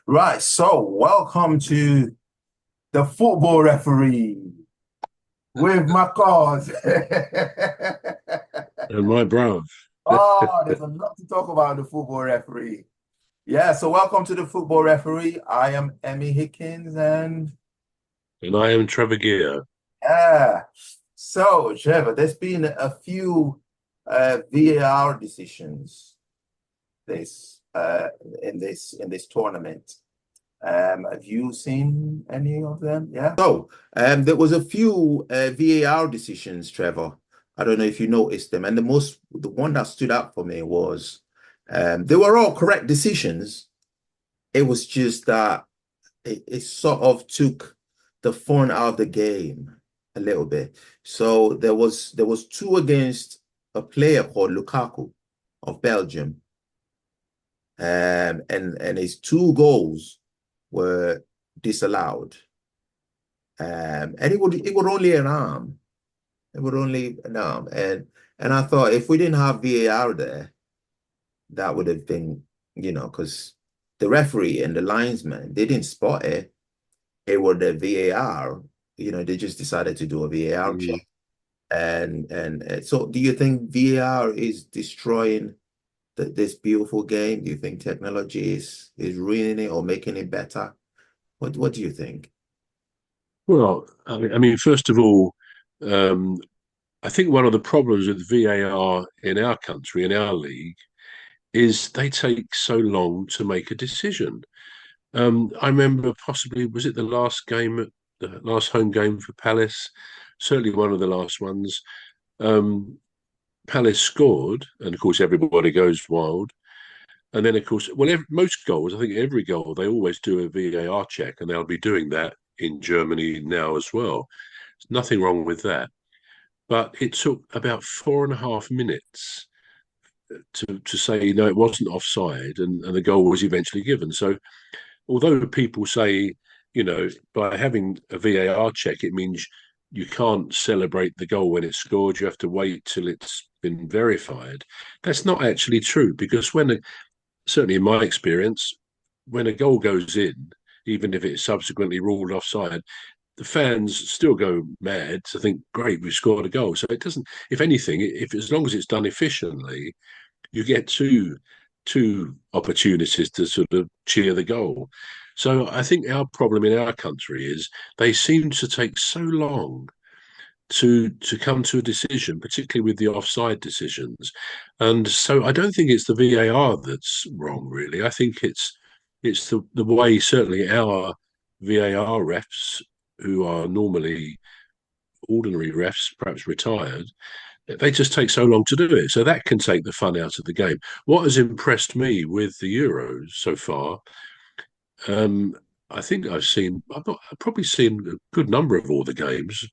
Right, so welcome to the football referee with my cause. And my bruv. Oh, there's a lot to talk about the football referee. Yeah, so welcome to the football referee. I am Emmy Hikins, and And I am Trevor Gear. yeah. So, Trevor, there's been a few VAR decisions this in this tournament. Have you seen any of them? Yeah. So, there was a few VAR decisions, Trevor. I don't know if you noticed them, and the one that stood out for me was, they were all correct decisions. It was just that it sort of took the fun out of the game a little bit. So there was two against a player called Lukaku of Belgium, and his two goals were disallowed. And it would only an arm. It would only an arm. And I thought if we didn't have VAR there, that would have been, because the referee and the linesman, they didn't spot it. It was the VAR. They just decided to do a VAR check. Mm. And so do you think VAR is destroying this beautiful game? Do you think technology is ruining it or making it better? What do you think? Well, I mean, first of all, um, I think one of the problems with VAR in our country, in our league, is they take so long to make a decision. I remember possibly, was it the last game, the last home game for Palace? Certainly one of the last ones. Um, Palace scored, and of course everybody goes wild. And then, of course, well, most goals, I think every goal, they always do a VAR check, and they'll be doing that in Germany now as well. There's nothing wrong with that. But it took about 4.5 minutes to say, no, it wasn't offside, and the goal was eventually given. So, although people say, by having a VAR check, it means you can't celebrate the goal when it's scored, you have to wait till it's been verified. That's not actually true because certainly in my experience, when a goal goes in, even if it's subsequently ruled offside, the fans still go mad to think, great, we've scored a goal. So it doesn't, if anything, if as long as it's done efficiently, you get two opportunities to sort of cheer the goal. So I think our problem in our country is they seem to take so long to come to a decision, particularly with the offside decisions. And so I don't think it's the VAR that's wrong, really. I think it's the way certainly our VAR refs, who are normally ordinary refs, perhaps retired, they just take so long to do it. So that can take the fun out of the game. What has impressed me with the Euros so far, um, I think I've probably seen a good number of all the games,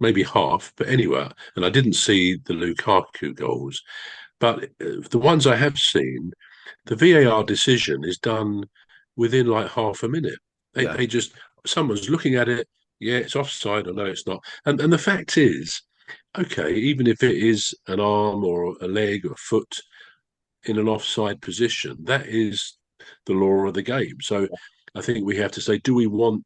maybe half, but anyway, and I didn't see the Lukaku goals. But the ones I have seen, the VAR decision is done within like half a minute. Yeah. They just, someone's looking at it, yeah, it's offside, or no, it's not. And the fact is, okay, even if it is an arm or a leg or a foot in an offside position, that is the law of the game. So I think we have to say, do we want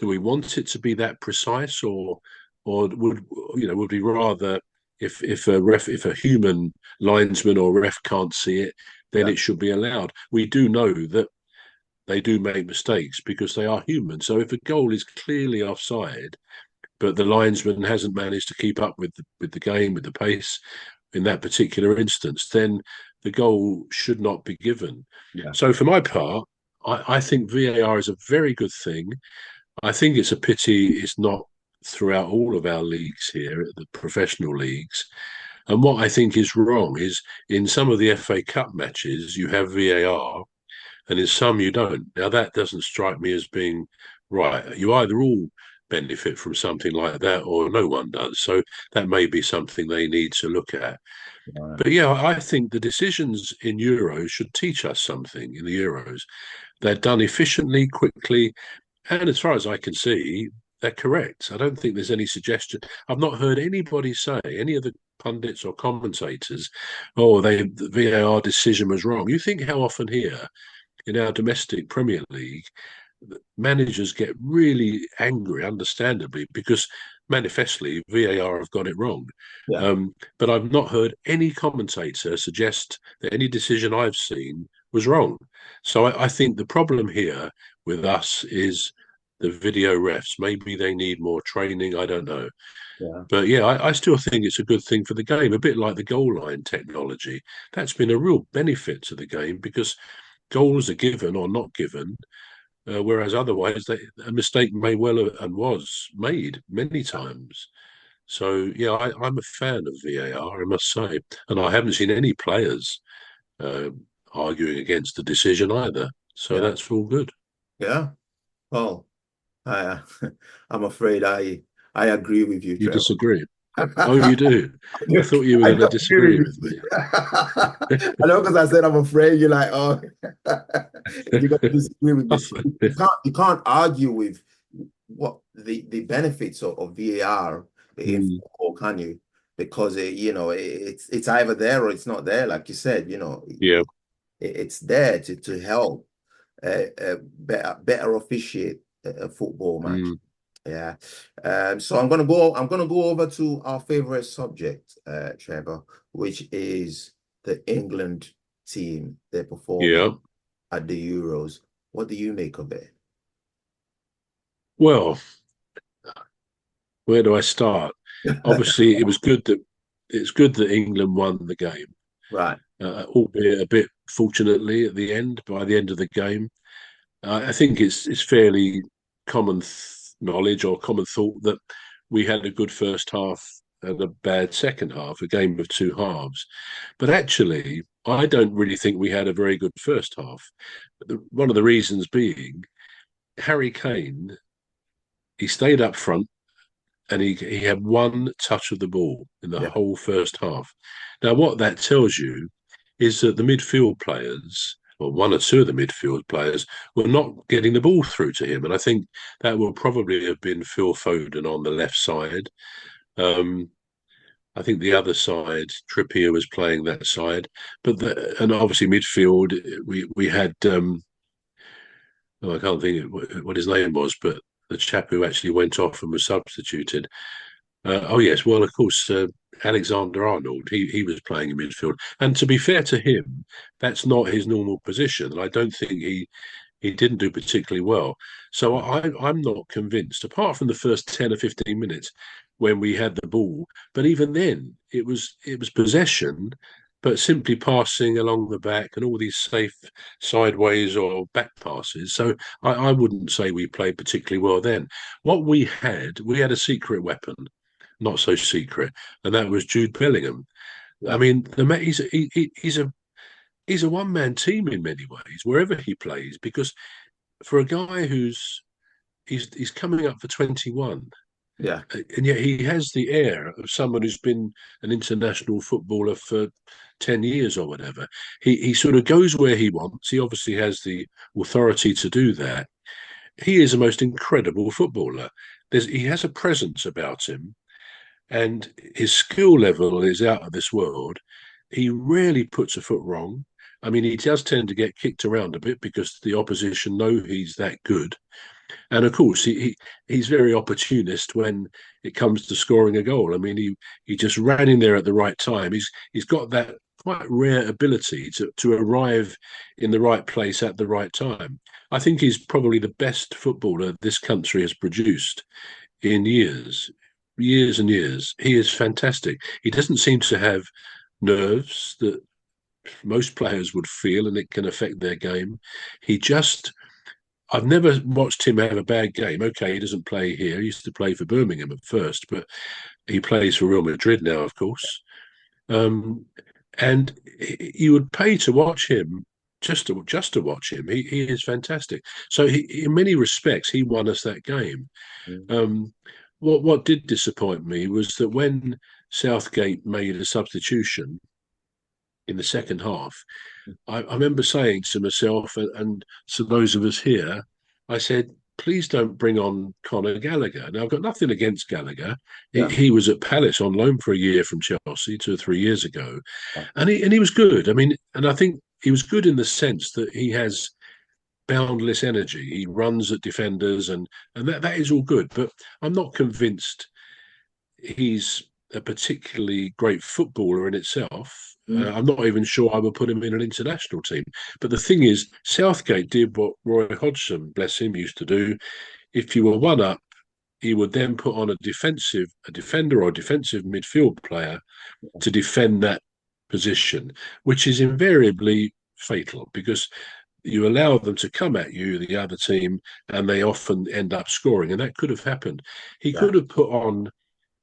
it to be that precise, or would we rather, if a human linesman or ref can't see it, then Yeah. it should be allowed. We do know that they do make mistakes because they are human. So if a goal is clearly offside, but the linesman hasn't managed to keep up with the game, with the pace in that particular instance, then the goal should not be given. Yeah. So for my part, I think VAR is a very good thing. I think it's a pity it's not throughout all of our leagues here, the professional leagues. And what I think is wrong is in some of the FA Cup matches, you have VAR, and in some you don't. Now, that doesn't strike me as being right. You either all benefit from something like that or no one does. So that may be something they need to look at. Right. But yeah, I think the decisions in Euros should teach us something in the Euros. They're done efficiently, quickly, and as far as I can see, they're correct. I don't think there's any suggestion. I've not heard anybody say, any of the pundits or commentators, oh, the VAR decision was wrong. You think how often here in our domestic Premier League, managers get really angry, understandably, because manifestly VAR have got it wrong. Yeah. But I've not heard any commentator suggest that any decision I've seen was wrong. So I think the problem here with us is the video refs. Maybe they need more training. I don't know. Yeah. But yeah, I still think it's a good thing for the game, a bit like the goal line technology. That's been a real benefit to the game because goals are given or not given, whereas otherwise a mistake may well have, and was made many times. So yeah, I'm a fan of VAR, I must say, and I haven't seen any players uh, arguing against the decision either. So Yeah. that's all good. Yeah. Well, I, I'm afraid I agree with you, You Trevor. disagree? Oh, I you do. I do thought you were going to agree disagree with with you. me. I know because I said I'm afraid you're like, oh, you're going to disagree with me. You can't argue with what the benefits of VAR in Mm, football, can you? Because it's either there or it's not there, like you said. yeah. It's there to help better officiate a football match. Mm, Yeah. So I'm gonna go over to our favorite subject, Trevor, which is the England team. They're performing yeah. at the Euros. What do you make of it? Well, where do I start? Obviously, it's good that England won the game, Right. albeit a bit fortunately at the end. By the end of the game, I think it's fairly common knowledge or common thought that we had a good first half and a bad second half, a game of two halves. But actually, I don't really think we had a very good first half. One of the reasons being Harry Kane, he stayed up front and he had one touch of the ball in the Yeah. whole first half. Now, what that tells you is that the midfield players, or one or two of the midfield players, were not getting the ball through to him. And I think that will probably have been Phil Foden on the left side. Um, I think the other side, Trippier was playing that side, and obviously midfield, we had I can't think what his name was, but the chap who actually went off and was substituted. Oh yes, well of course Alexander Arnold. He was playing in midfield, and to be fair to him, that's not his normal position, and I don't think he didn't do particularly well. So I'm not convinced. Apart from the first 10 or 15 minutes when we had the ball, but even then it was possession, but simply passing along the back and all these safe sideways or back passes. So I wouldn't say we played particularly well then. What we had a secret weapon, not so secret, and that was Jude Bellingham. I Yeah. mean, he's a one-man team in many ways wherever he plays because for a guy he's coming up for 21, Yeah. and yet he has the air of someone who's been an international footballer for 10 years or whatever. He sort of goes where he wants. He obviously has the authority to do that. He is a most incredible footballer. He has a presence about him, and his skill level is out of this world. He rarely puts a foot wrong. I mean, he does tend to get kicked around a bit because the opposition know he's that good. And of course, he's very opportunist when it comes to scoring a goal. I mean, he just ran in there at the right time. He's got that quite rare ability to arrive in the right place at the right time. I think he's probably the best footballer this country has produced in years, years and years. He is fantastic. He doesn't seem to have nerves that most players would feel, and it can affect their game. He just I've never watched him have a bad game. Okay, he doesn't play here. He used to play for Birmingham at first, but he plays for Real Madrid now, of course. Um, and you would pay to watch him, just to watch him. He is fantastic. So in many respects, he won us that game. Mm. Um, what did disappoint me was that when Southgate made a substitution in the second half, I remember saying to myself and to those of us here, I said, please don't bring on Conor Gallagher. Now, I've got nothing against Gallagher. He, Yeah. he was at Palace on loan for a year from Chelsea 2 or 3 years ago, Yeah. and he was good. I mean, and I think he was good in the sense that he has boundless energy. He runs at defenders, and that is all good. But I'm not convinced he's a particularly great footballer in itself. Mm. I'm not even sure I would put him in an international team. But the thing is, Southgate did what Roy Hodgson, bless him, used to do. If you were one up, he would then put on a defender or a defensive midfield player to defend that position, which is invariably fatal because you allow them to come at you, the other team, and they often end up scoring. And that could have happened. He Yeah, could have put on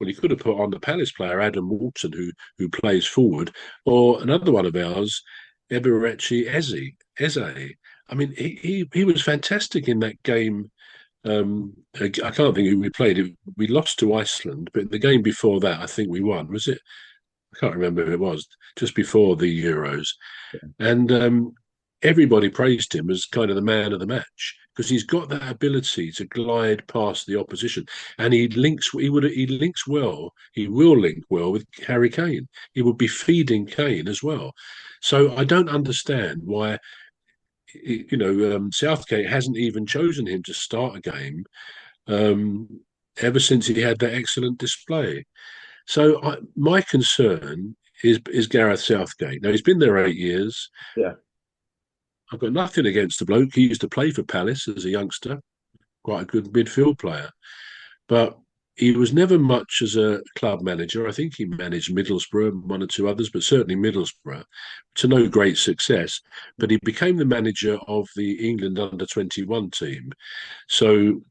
he could have put on the Palace player Adam Walton, who plays forward, or another one of ours, Eberechi Eze. I mean, he was fantastic in that game. I can't think who we played. We lost to Iceland, but the game before that, I think we won. Was it? I can't remember who it was. Just before the Euros, and everybody praised him as kind of the man of the match because he's got that ability to glide past the opposition, and he links well. He will link well with Harry Kane. He would be feeding Kane as well. So I don't understand why Southgate hasn't even chosen him to start a game um, ever since he had that excellent display. So my concern is Gareth Southgate. Now he's been there 8 years. yeah. I've got nothing against the bloke. He used to play for Palace as a youngster, quite a good midfield player. But he was never much as a club manager. I think he managed Middlesbrough and one or two others, but certainly Middlesbrough to no great success. But he became the manager of the England under-21 team. So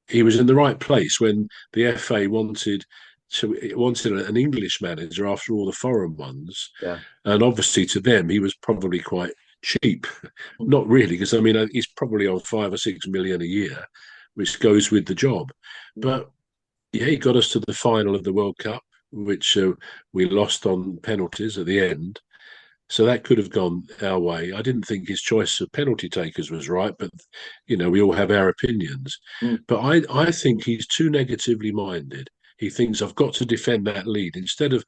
he was in the right place when the FA wanted an English manager after all the foreign ones. Yeah. And obviously to them, he was probably quite cheap. Not really, because I mean, he's probably on 5 or 6 million a year, which goes with the job. But yeah, he got us to the final of the World Cup, which we lost on penalties at the end. So that could have gone our way. I didn't think his choice of penalty takers was right, but we all have our opinions. Mm. But I think he's too negatively minded. He thinks I've got to defend that lead instead of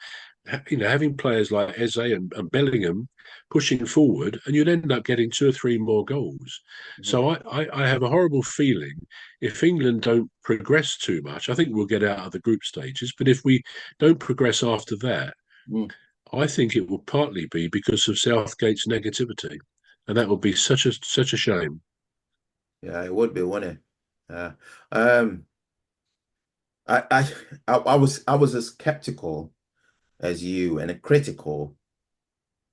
having players like Eze and Bellingham pushing forward, and you'd end up getting two or three more goals. Mhm. So I have a horrible feeling if England don't progress too much, I think we'll get out of the group stages. But if we don't progress after that, Mm. I think it will partly be because of Southgate's negativity, and that would be such a shame. Yeah, it would be, wouldn't it? Yeah. Um, I, I, I was as skeptical as you and critical,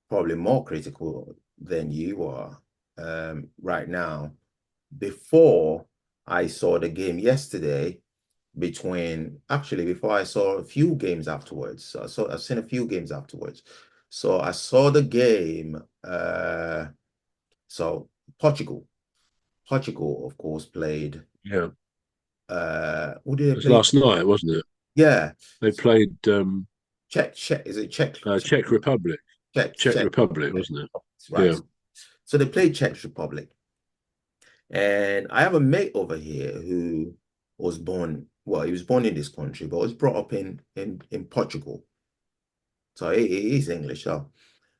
probably more critical than you are right now. Before I saw the game yesterday, before I saw a few games afterwards. So I've seen a few games afterwards. So I saw the game. So Portugal. Portugal, of course, played. Yeah, Who did it they was play? last night, wasn't it? Yeah, They played Czech. Is it Czech? Czech Republic. Czech Czech. Republic, wasn't it? Right. Yeah, So they played Czech Republic. And I have a mate over here who was born, well, he was born in this country, but was brought up in Portugal. So he's English, so.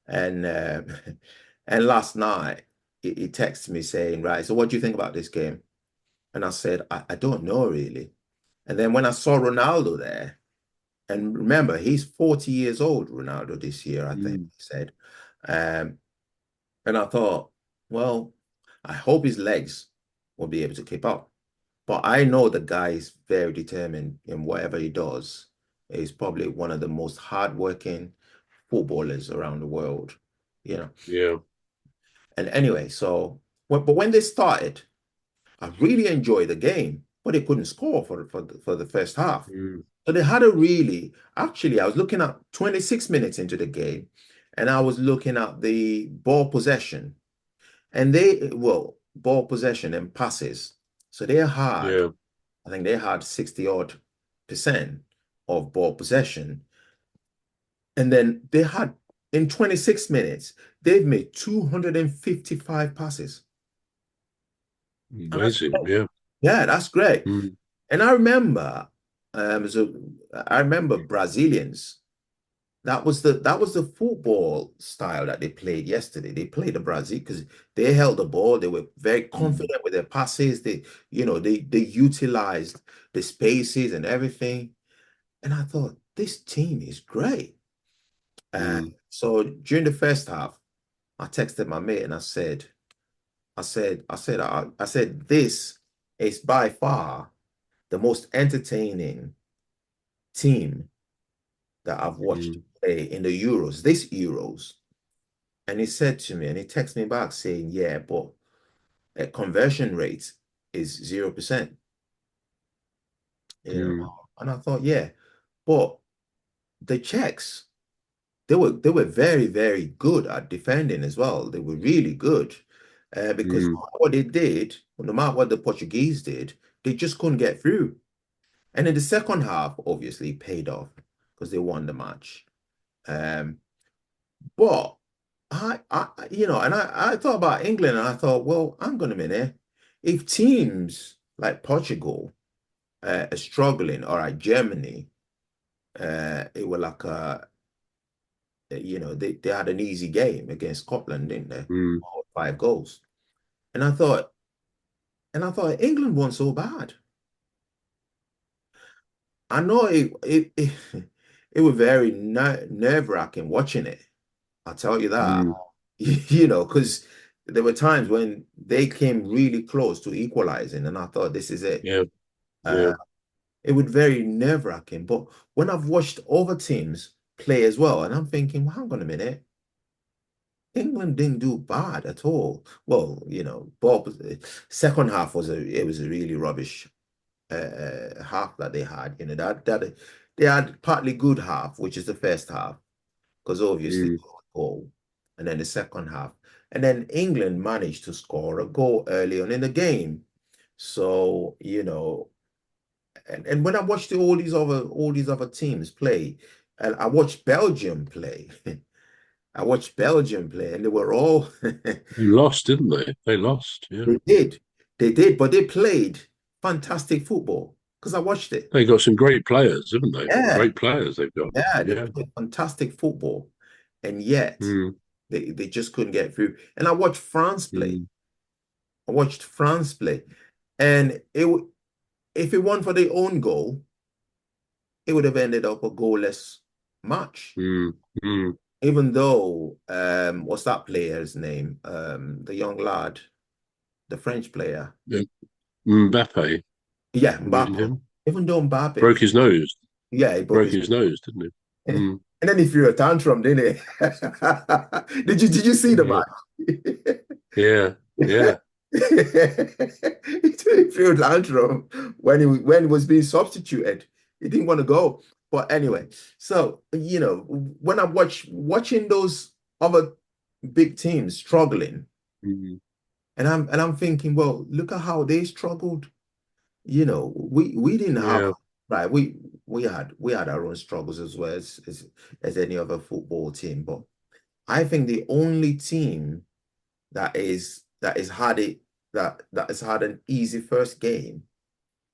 And and last night he texted me saying, right, so what do you think about this game? And I said, I don't know really. And then when I saw Ronaldo there, and remember, he's 40 years old, Ronaldo, this year, I think mm. he said. Um, and I thought, well, I hope his legs will be able to keep up. But I know the guy is very determined in whatever he does. He's probably one of the most hardworking footballers around the world, you know. Yeah, And anyway, but when they started, I really enjoyed the game, but they couldn't score for the first half. mm. So they had a really, actually, I was looking at 26 minutes into the game, and I was looking at the ball possession, and ball possession and passes. So Yeah. I think they had 60 odd percent of ball possession. And then in 26 minutes, they've made 255 passes. And that's Amazing. great. Yeah. Yeah, that's great. Mm. And I remember, I remember Brazilians. that was the football style that they played yesterday. They played the Brazil because they held the ball. They were very Mm, confident with their passes. They utilized the spaces and everything. And I thought this team is great. mm, So during the first half, I texted my mate and I said, this is by far the most entertaining team that I've watched mm, play in the Euros, this Euros. And he said to me, and he texted me back saying, yeah, but conversion rate is 0%, you know. mm, And I thought, yeah, but the Czechs, they were very, very good at defending as well. They were really good because mm, what they did, no matter what the Portuguese did, they just couldn't get through. And in the second half, obviously, it paid off because they won the match. Um, but and I thought about England and I thought, well, hang on a minute. If teams like Portugal are struggling, or like Germany, it was like they had an easy game against Scotland, didn't they? mm, 5 goals. And I thought, England wasn't so bad. I know it was very nerve-wracking watching it. I'll tell you that. mm. Because there were times when they came really close to equalizing, and I thought, this is it. Yeah, Uh, yeah. it was very nerve-wracking. But when I've watched other teams play as well, and I'm thinking, well, hang on a minute, England didn't do bad at all. Well, Bob, second half was a really rubbish half that they had. That they had partly good half, which is the first half, because obviously Mm, goal, and then the second half, and then England managed to score a goal early on in the game. So and when I watched all these other teams play, and I watched Belgium play, and they were all they lost, didn't they? They lost. Yeah, they did, but they played fantastic football because I watched it. they got some great players, haven't they? Yeah, Great players they've got. yeah, they Yeah. played fantastic football, and yet Mm, they just couldn't get through. And I watched France play. mm, I watched France play, and if it weren't for their own goal, it would have ended up a goalless match. mm, mm. Even though, what's that player's name? The young lad, the French player. Yeah. Mbappe, Yeah, you mean Mbappe. him? Even though Mbappe, Broke his nose. yeah, he broke Broke his. his nose, didn't he? And Mm, then he threw a tantrum, didn't he? Did you see the yeah, match? yeah, yeah. He threw a tantrum when he was being substituted. He didn't want to go. But anyway, so when I'm watching those other big teams struggling, Mm, and I'm thinking, well, look at how they struggled. We didn't have, yeah, right. We had our own struggles as well as any other football team. But I think the only team that is had it that has had an easy first game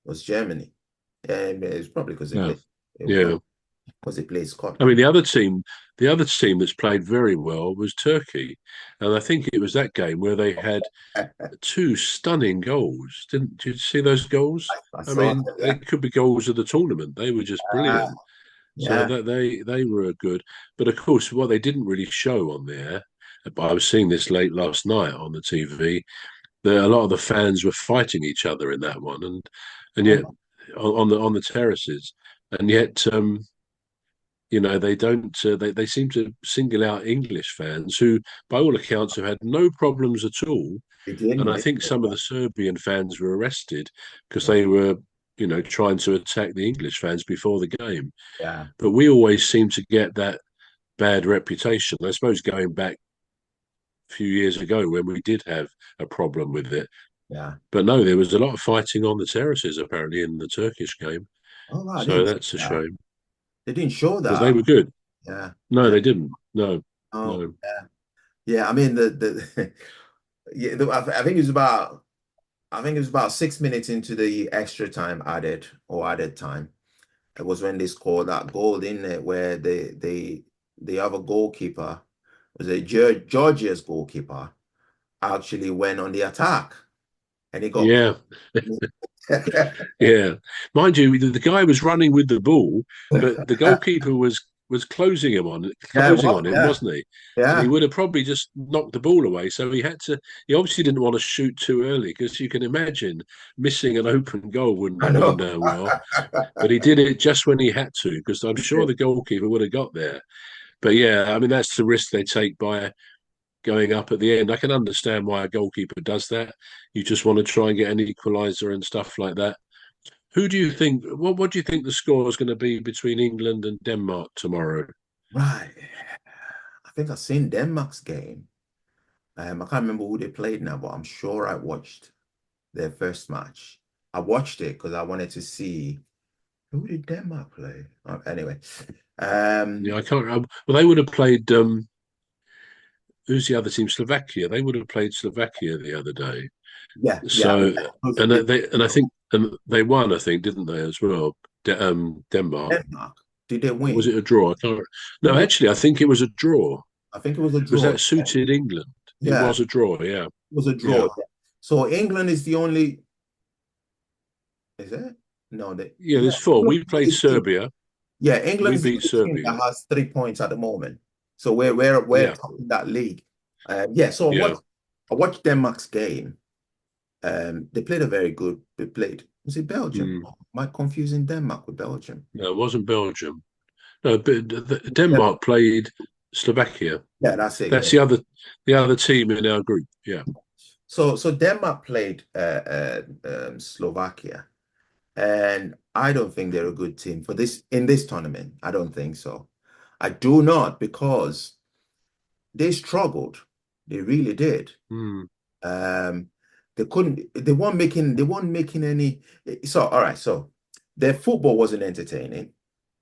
was Germany. And it's probably because they yeah, played yeah. because they played I mean, Scotland. the other team that's played very well was Turkey, and I think it was that game where they had two stunning goals. Didn't you see those goals? I I saw mean, them, they yeah. could be goals of the tournament. They were just Ah, brilliant. So yeah. that they were good. But of course, what they didn't really show on there, but I was seeing this late last night on the TV, that a lot of the fans were fighting each other in that one, and yet Oh, on the terraces, and yet they don't. They seem to single out English fans who, by all accounts, have had no problems at all. they And didn't. I They, think some of the Serbian fans were arrested because yeah, they were, trying to attack the English fans before the game. yeah, But we always seem to get that bad reputation. I suppose going back a few years ago when we did have a problem with it. yeah. But no, there was a lot of fighting on the terraces apparently in the Turkish game. Oh, wow, I So didn't see that's a that. shame They didn't show because they that. were good. Yeah, No, yeah. they didn't. No, Oh, no. yeah. Yeah, I mean the yeah, I think it was about 6 minutes into the extra time added time. It was when they scored that goal in it where they the other goalkeeper, was it Georgia's goalkeeper, actually went on the attack and he got Yeah, yeah. Mind you, the guy was running with the ball, but the goalkeeper was yeah, closing well, on him, yeah, wasn't he? And he yeah. would have probably just knocked the ball away. So he had to. He obviously didn't want to shoot too early because you can imagine missing an open goal wouldn't I have know. gone down well. But he did it just when he had to because I'm sure the goalkeeper would have got there. But yeah, I mean that's the risk they take by going up at the end. I can understand why a goalkeeper does that. You just want to try and get an equaliser and stuff like that. Who do you think? What do you think the score is going to be between England and Denmark tomorrow? Right. I think I've seen Denmark's game. I can't remember who they played now, but I'm sure I watched their first match. I watched it because I wanted to see who did Denmark play. Anyway, Yeah, um, I can't. Well, they would have played. Who's the other team? Slovakia. They would have played Slovakia the other day. yeah, yeah. So, Those are and the I think and they won. I think didn't they as well? Denmark. Denmark. Did they Or was win? it a draw? I can't. Who No, did? actually, I think it was a draw I think it was a because draw. that suited England. It Yeah, was a draw. Yeah, it was a draw. yeah, Yeah. So England is the only. Is it? No, yeah. yeah. There's four. England We played is the Serbia. Yeah, England We is the beat only team that Serbia. has 3 points at the moment. So we're Yeah, top in that league. Yeah, so yeah. I watched Denmark's game. They played a very good. They played. Was it Belgium? Mm. Am I confusing Denmark with Belgium? No, it wasn't Belgium. No, but Yeah, Denmark played Slovakia. yeah, that's it. That's Yeah. the other team in our group. Yeah. So Denmark played Slovakia, and I don't think they're a good team for this in this tournament. I don't think so. I do not because they struggled. They really did. Mm. Um, they weren't making any. So, all right, so their football wasn't entertaining.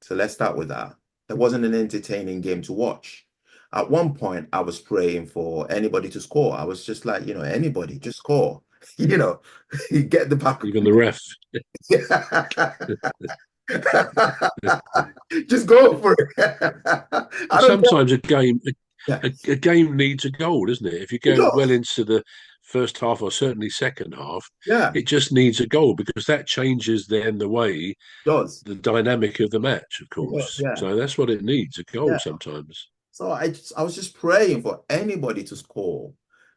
So let's start with that. It wasn't an entertaining game to watch. At one point, I was praying for anybody to score. I was just like, anybody, just score. You know, you get the back. Even the ref. Just go for it. I don't care. Sometimes Yeah, a game needs a goal, doesn't it? If you it go well does. into the first half or certainly second half, Yeah, it just needs a goal because that changes then the way it does. the dynamic of the match, of It does. course. Yeah, So that's what it needs, a goal yeah. sometimes. So I was just praying for anybody to score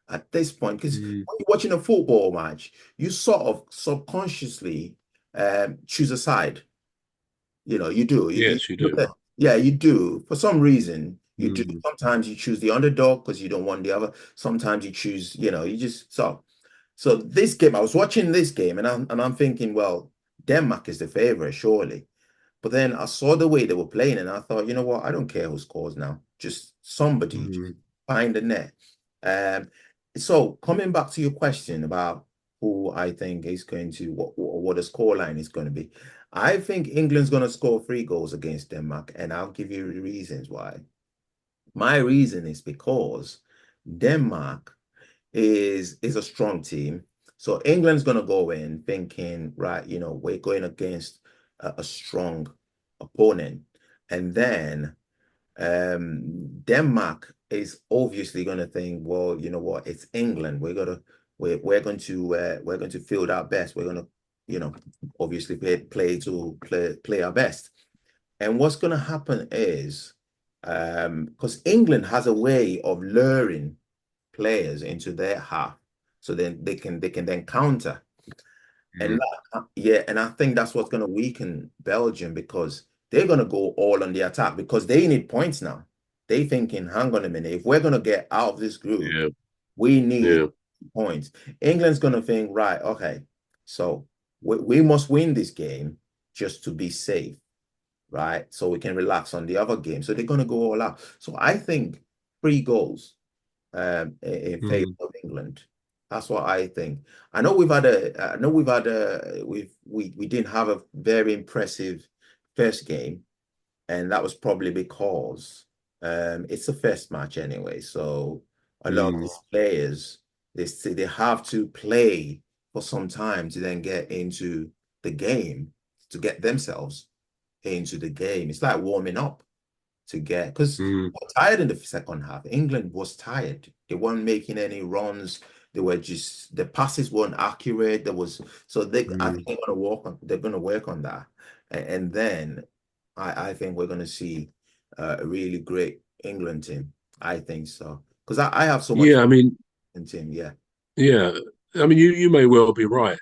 at this point because Mm. when you're watching a football match, you sort of subconsciously choose a side. You do. Yes, you do. Yeah, you do. For some reason, you do. Mm. Sometimes you choose the underdog because you don't want the other. Sometimes you choose, you just so this game, I was watching this game and I'm thinking, well, Denmark is the favorite, surely. But then I saw the way they were playing, and I thought, you know what? I don't care who scores now. Just somebody, just Mm. find the net. Um, so coming back to your question about who I think is going to what the scoreline is going to be, I think England's going to score 3 goals against Denmark, and I'll give you the reasons why. My reason is because Denmark is a strong team. So England's going to go in thinking, right, we're going against a strong opponent. And then Denmark is obviously going to think, well, you know what, it's England. We're going to field our best. We're going to, obviously play our best. And what's going to happen is because England has a way of luring players into their half, so then they can then counter. And Mm. yeah, and I think that's what's going to weaken Belgium because they're going to go all on the attack because they need points now. They thinking, hang on a minute, if we're going to get out of this group, Yeah, we need yeah. points. England's going to think, right, okay, so we must win this game just to be safe, right? So we can relax on the other game. So they're going to go all out. So I think 3 goals in favor Mm. of England. That's what I think. I know we didn't have a very impressive first game, and that was probably because it's a first match anyway. So a lot of Mm. these players they have to play for some time to then get into the game to get themselves into the game. It's like warming up. to get, because Mm, we're tired in the second half. England was tired. They weren't making any runs. They were just the passes weren't accurate. There was so they I think mm. they're gonna work on that. And then I think we're gonna see a really great England team. I think so. Because I have so much Yeah, I mean, in team, yeah. yeah. I mean, you may well be right.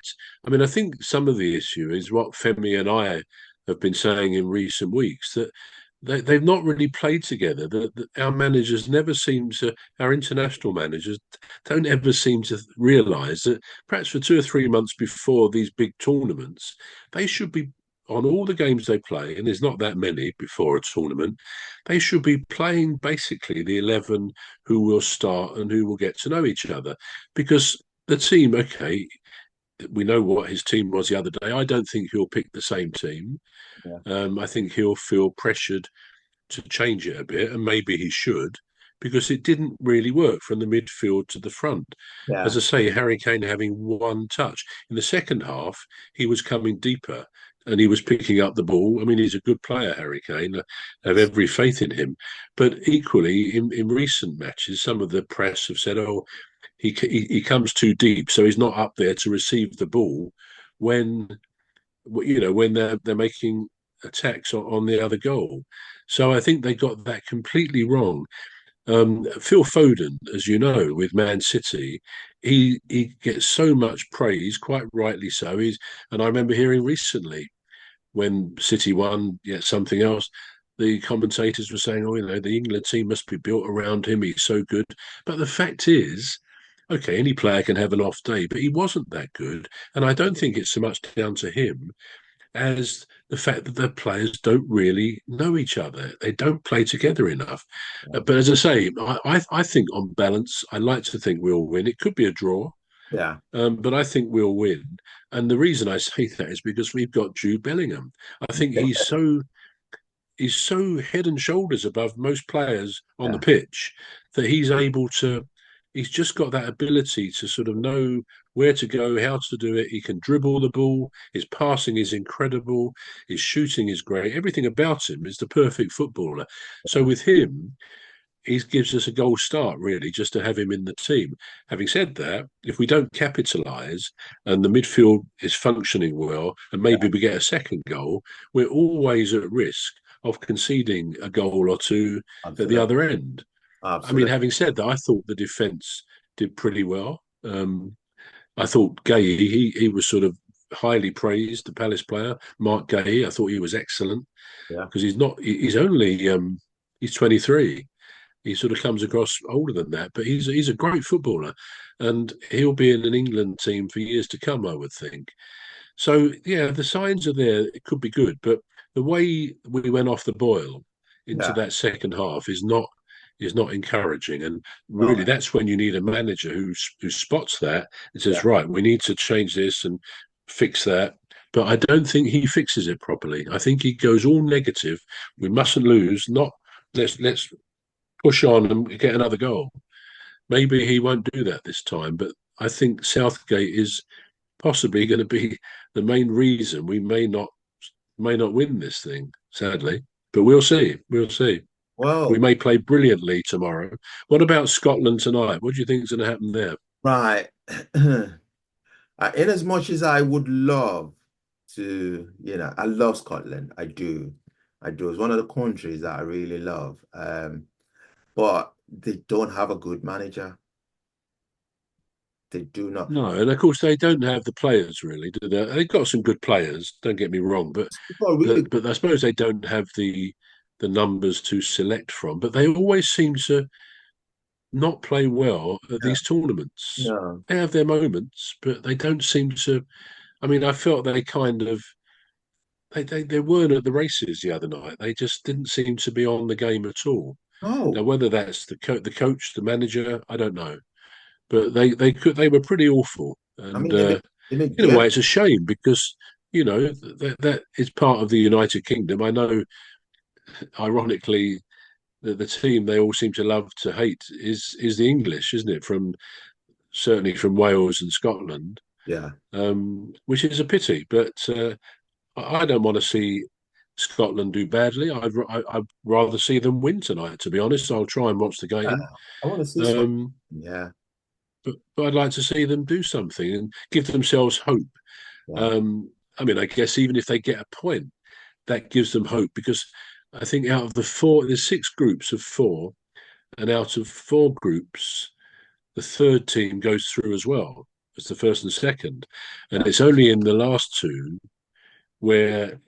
I mean, I think some of the issue is what Femi and I have been saying in recent weeks that they've not really played together. That our managers never seem to, our international managers don't ever seem to realise that perhaps for 2 or 3 months before these big tournaments, they should be on all the games they play, and there's not that many before a tournament, they should be playing basically the 11 who will start and who will get to know each other. Because the team, okay, we know what his team was the other day. I don't think he'll pick the same team. Yeah. I think he'll feel pressured to change it a bit, and maybe he should, because it didn't really work from the midfield to the front. As Yeah. I say, Harry Kane having one touch. In the second half, he was coming deeper and he was picking up the ball. I mean, he's a good player, Harry Kane. I have Yes. every faith in him. But equally, in recent matches, some of the press have said, oh, he comes too deep, so he's not up there to receive the ball when when they're making attacks on the other goal. So I think they got that completely wrong. Phil Foden, as you know, with Man City, he gets so much praise, quite rightly so. And I remember hearing recently when City won, yet something else. The commentators were saying, "Oh, the England team must be built around him. He's so good." But the fact is, okay, any player can have an off day, but he wasn't that good. And I don't think it's so much down to him as the fact that the players don't really know each other. They don't play together enough. Yeah. But as I say, I think on balance, I like to think we'll win. It could be a draw, Yeah. but I think we'll win. And the reason I say that is because we've got Jude Bellingham. I think he's so head and shoulders above most players on the Yeah. pitch that he's just got that ability to sort of know where to go, how to do it. He can dribble the ball. His passing is incredible. His shooting is great. Everything about him is the perfect footballer. So Yeah. with him, he gives us a gold start, really, just to have him in the team. Having said that, if we don't capitalise and the midfield is functioning well, and maybe Yeah. we get a second goal, we're always at risk of conceding a goal or two at the Absolutely. other end. I mean, Absolutely. having said that, I thought the defence did pretty well. I thought Gay, he was sort of highly praised, the Palace player, Mark Gay. I thought he was excellent Yeah. because he's only, he's 23. He sort of comes across older than that, but he's a great footballer, and he'll be in an England team for years to come, I would think. So yeah, the signs are there. It could be good, but the way we went off the boil into Yeah. that second half is not encouraging. And No. really, that's when you need a manager who spots that and Yeah. says, right, we need to change this and fix that. But I don't think he fixes it properly. I think he goes all negative. We mustn't lose. Not let's push on and get another goal. Maybe he won't do that this time, but I think Southgate is possibly going to be the main reason we may not win this thing, sadly. But we'll see. We'll see. We Well, may play brilliantly tomorrow. What about Scotland tonight? What do you think is going to happen there? right. In as much as I would love to, I love Scotland. I do. I do. It's one of the countries that I really love. But they don't have a good manager. They do not. No, and of course they don't have the players really, do they? They've got some good players. Don't get me wrong, but They've got really, but I suppose they don't have the numbers to select from. But they always seem to not play well at yeah, these tournaments. no. They have their moments, but they don't seem to. I mean, I felt they kind of they weren't at the races the other night. They just didn't seem to be on the game at all. Now, No. whether that's the coach, the manager, I don't know, but they were pretty awful, I and mean, they make in a Jeff. way, it's a shame because that is part of the United Kingdom. I know, ironically, the team they all seem to love to hate is the English, isn't it? Certainly from Wales and Scotland, Yeah. which is a pity. But I don't want to see Scotland do badly. I'd rather see them win tonight, to be honest. I'll try and watch the Yeah, game. I want to see Scotland. Um, Yeah, but I'd like to see them do something and give themselves hope. yeah, Um, I mean, I guess even if they get a point, that gives them hope because I think out of the four, there's six groups of four, and out of four groups, the third team goes through as well as the first and second. And yeah, it's only in the last two where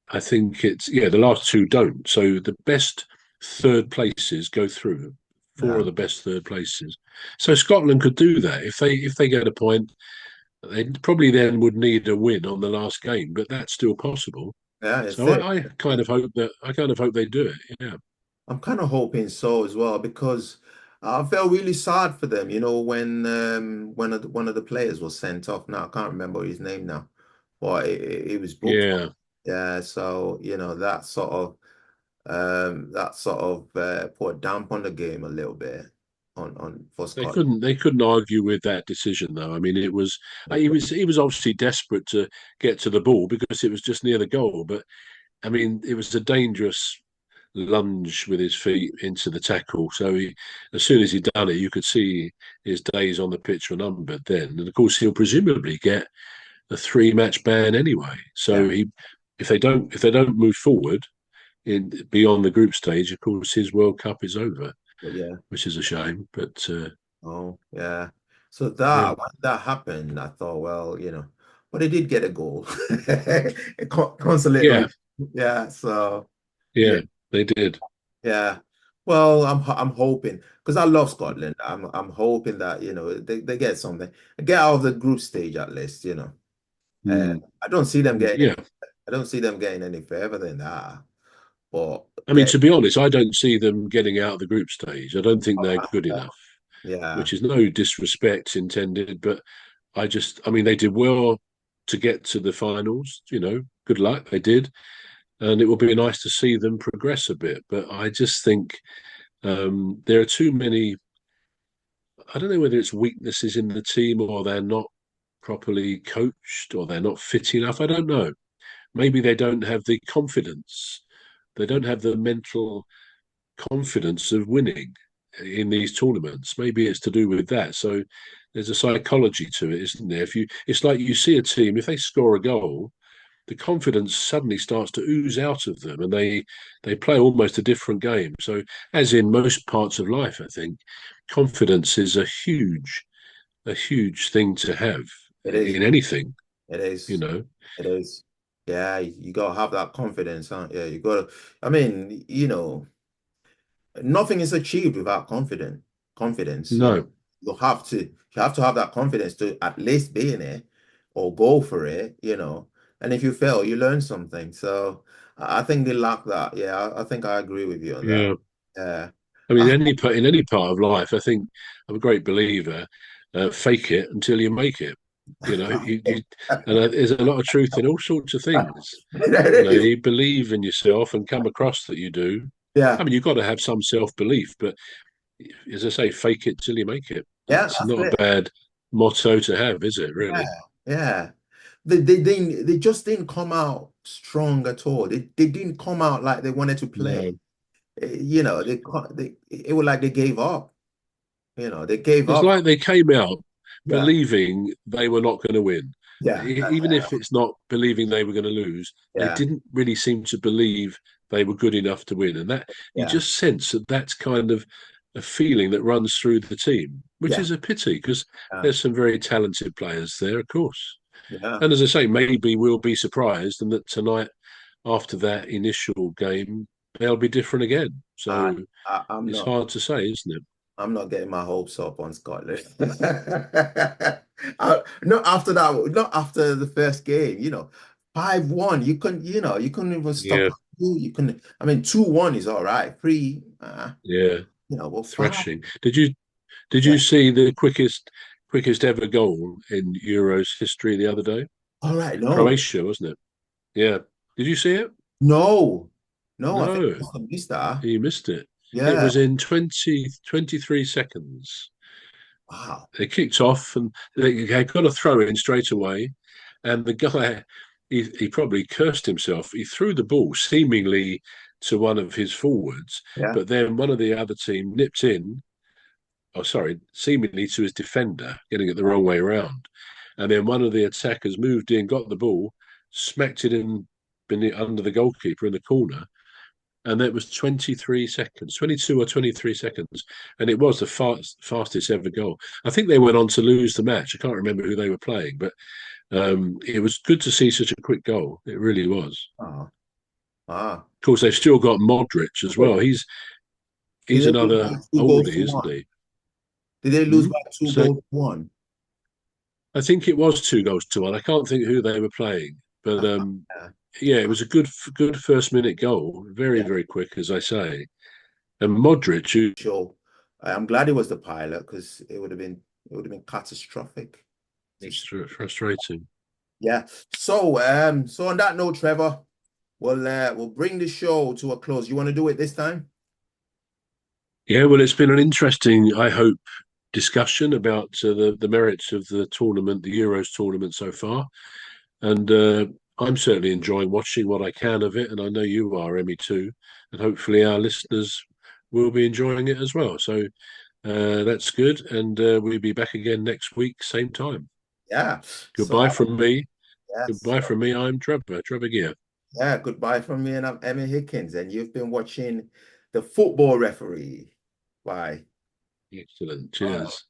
I think the last two don't. So the best third places go through. Four yeah. of the best third places. So Scotland could do that if they get a point. They probably then would need a win on the last game, but that's still possible. Yeah, it's So it. I kind of hope they do it. Yeah, I'm kind of hoping so as well because I felt really sad for them, when one of the players was sent off. Now I can't remember his name now, but it was booked. yeah. Yeah, so that sort of put a damp on the game a little bit on for Scotland. They couldn't argue with that decision though. I mean, he was obviously desperate to get to the ball because it was just near the goal. But I mean, it was a dangerous lunge with his feet into the tackle. So as soon as he'd done it, you could see his days on the pitch were numbered then. And of course, he'll presumably get a three-match ban anyway. Yeah, So if they don't move forward in beyond the group stage, of course, his World Cup is over, but yeah. which is a shame. But Oh, yeah. So yeah, when that happened, I thought, well, but they did get a goal. Consolatory. yeah, Yeah, so yeah, yeah, they did. yeah. Well, I'm hoping because I love Scotland. I'm hoping that, they get something. Get out of the group stage at least. Mm. I don't see them getting Yeah, any, I don't see them getting any further than that. But I mean, get to be honest, I don't see them getting out of the group stage. I don't think they're good enough, yeah, which is no disrespect intended, but I mean, they did well to get to the finals. Good luck, they did, and it will be nice to see them progress a bit. But I just think there are too many. I don't know whether it's weaknesses in the team or they're not properly coached or they're not fit enough. I don't know. Maybe they don't have the confidence. They don't have the mental confidence of winning in these tournaments. Maybe it's to do with that. So there's a psychology to it, isn't there? It's like you see a team, if they score a goal, the confidence suddenly starts to ooze out of them, and they play almost a different game. So, as in most parts of life, I think confidence is a huge thing to have it is. in anything. It You is. know, It is. Yeah, you gotta have that confidence, huh? Yeah, you gotta. I mean, nothing is achieved without confidence. no, You have to have that confidence to at least be in it or go for it. And if you fail, you learn something. So I think they lack that. Yeah, I think I agree with you on that. yeah. Yeah. I mean, I, in any part of life, I think I'm a great believer. Fake it until you make it. And there's a lot of truth in all sorts of things. You believe in yourself and come across that you do. yeah. I mean, you've got to have some self belief, but as I say, fake it till you make it. Yeah, It's that's not a it. bad motto to have, is it? Yeah. Really? Yeah. They just didn't come out strong at all. They didn't come out like they wanted to play. No. It was like they gave up. They gave It's up. like they came out Yeah, believing they were not going to win. yeah, Even if it's not believing they were going to lose, they yeah, didn't really seem to believe they were good enough to win. And that you yeah, just sense that that's kind of a feeling that runs through the team, which yeah, is a pity because yeah, there's some very talented players there, of course. yeah. And as I say, maybe we'll be surprised and that tonight, after that initial game, they'll be different again. I, So I'm it's not. hard to say, isn't it? I'm not getting my hopes up on Scotland. Not after that. Not after the first game. 5-1. You couldn't even stop Yeah, at two. You couldn't. I mean, 2-1 is all right. Three. yeah. But five. Thrashing. Did Yeah. you see the quickest ever goal in Euros history the other day? All right. No. Croatia, wasn't it? Yeah. Did you see it? No. No. I think No, it's the Vista. you missed it. It Yeah. was in 23 seconds. Wow. They kicked off and they got a throw in straight away. And the guy, he probably cursed himself. He threw the ball seemingly to one of his forwards, Yeah. but then one of the other team nipped in, oh, sorry, seemingly to his defender, getting it the wrong way around. And then one of the attackers moved in, got the ball, smacked it in under the goalkeeper in the corner. And that was 23 seconds, 22 or 23 seconds. And it was the fastest ever goal. I think they went on to lose the match. I can't remember who they were playing, but it was good to see such a quick goal. It really was. Oh, ah. Of course, they've still got Modric as well. Did He's they lose another by 2 goals to oldie, isn't one? he? Did they lose Hmm? by two So goals to one? I think it was 2 goals to one. I can't think who they were playing, but Yeah. yeah, it was a good first minute goal. Very Yeah, very quick, as I say. And Modric, who sure. I'm glad it was the pilot because it would have been catastrophic. was frustrating. Yeah. So on that note, Trevor, we'll bring the show to a close. You want to do it this time? Yeah, well, it's been an interesting, I hope, discussion about the merits of the tournament, the Euros tournament so far, and I'm certainly enjoying watching what I can of it, and I know you are, Emmy, too, and hopefully our listeners will be enjoying it as well. So that's good, and we'll be back again next week, same time. Yeah. So Goodbye from me. yes. Goodbye from me. I'm Trevor Gear. Yeah, goodbye from me, and I'm Emmy Hikins, and you've been watching The Football Referee. Bye. Excellent. Bye. Cheers.